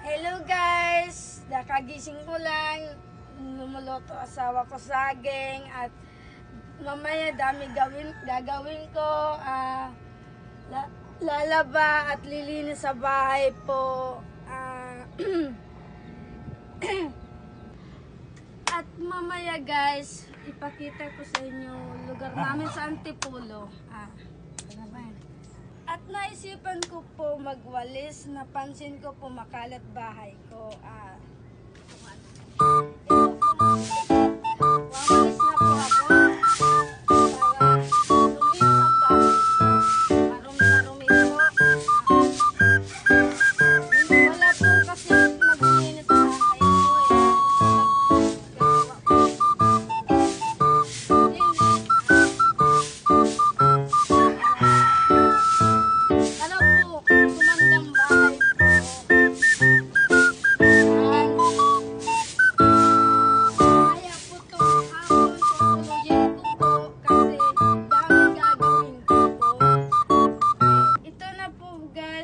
Hello guys! Nakagising ko lang. Lumuluto asawa ko saging at mamaya dami gagawin ko. Lalaba at lilinis sa bahay po. At mamaya guys, ipakita ko sa inyo lugar namin sa Antipolo. At naisipan ko po magwalis, napansin ko po makalat bahay ko. Wawalis na po ako para lumis ang bahay. Marumi-marumi po. Wala po kasi naglilinis sa bahay ko.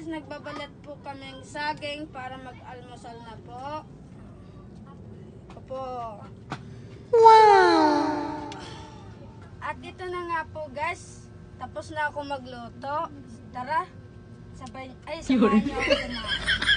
Nagbabalat po kaming saging para mag-almusal na po. Opo. Wow! At dito na nga po guys. Tapos na ako magluto. Tara. Samahan niyo ako kumain.